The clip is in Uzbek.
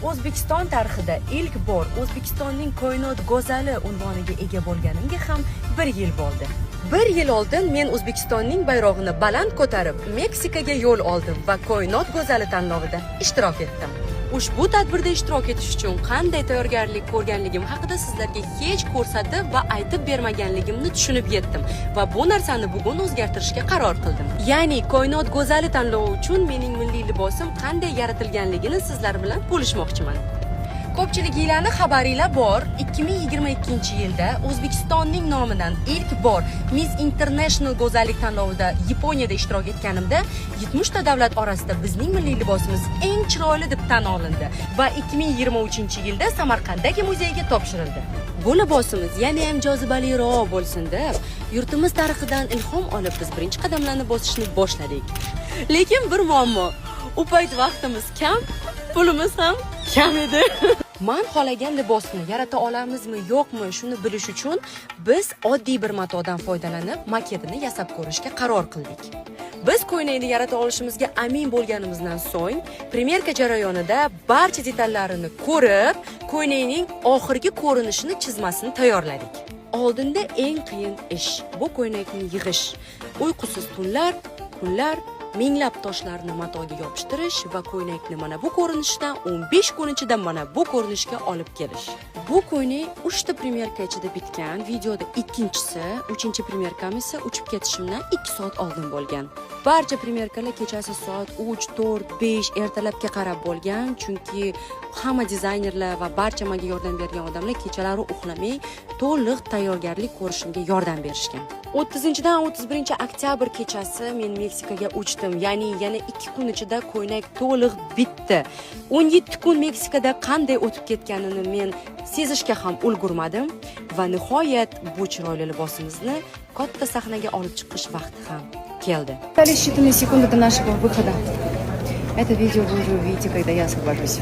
O'zbekiston tarixida ilk bor O'zbekistonning koinot go'zali unvoniga ega bo'lganimga ham 1 yil bo'ldi. 1 yil oldin men O'zbekistonning bayrog'ini baland ko'tarib, Meksikaga yo'l oldim va koinot go'zali tanlovida ishtirok etdim. Ushbu tadbirda ishtirok etish uchun qanday tayyorgarlik ko'rganligim haqida sizlarga hech ko'rsatib va aytib bermaganligimni tushunib yetdim va bu narsani bugun o'zgartirishga qaror qildim. Ya'ni koinot go'zali tanlovi uchun mening milliy libosim qanday yaratilganligini sizlar bilan bo'lishmoqchiman. Ko'pchiliginglarning xabaringlar bor, 2022-yilda O'zbekistonning nomidan ilk bor Miss International go'zallik tanlovida Yaponiyada ishtirok etganimda 70 ta davlat orasida bizning milliy libosimiz eng chiroyli deb tan olindi va 2023-yilda Samarqanddagi muzeyga topshirildi. Bu libosimiz yana ham jozibaliroq bo'lsin deb yurtimiz tarixidan ilhom olib biz birinchi qadamlarni bosishni boshladik. Lekin bir muammo, u payt vaqtimiz kam, pulimiz ham kam edi. Men xohlagan libosni yarata olamizmi, yo'qmi, shuni bilish uchun biz oddiy bir matodan foydalanib, maketini yasab ko'rishga qaror qildik. Biz ko'ylakni yarata olishimizga amin bo'lganimizdan so'ng, premyerka jarayonida barcha detallarini ko'rib, ko'ylakning oxirgi ko'rinishini chizmasini tayyorladik. Oldinda eng qiyin ish bu ko'ylakni yig'ish. Uyqusiz tunlar, kunlar, minglab toshlarni matoga yopishtirish va ko'ylakni mana bu ko'rinishdan 15 kun ichida mana bu ko'rinishga olib kelish. Bu ko'ylak 3 ta premyerka ichida bitgan. Videoda ikkinchisi, 3-premyerkam esa uchib ketishimdan 2 soat oldin bo'lgan. Barcha premyerkalar kechasi soat 3, 4, 5 ertalabga qarab bo'lgan, chunki hamma dizaynerlar va barcha menga yordam bergan odamlar kechalari uxlamay to'liq tayyorgarlik ko'rishimga yordam berishgan. 30-dan 31 oktyabr kechasi men Meksikaga uchdim. Ya'ni yana 2 kun ichida ko'ylak to'liq bitdi. 17 kun Meksikada qanday o'tib ketganini men sezishga ham ulgurmadim va nihoyat bu chiroyli libosimizni katta sahnaga olib chiqish vaqti ham keldi. Остались считанные секунды до нашего выхода. Это видео вы уже увидите, когда я освобожусь.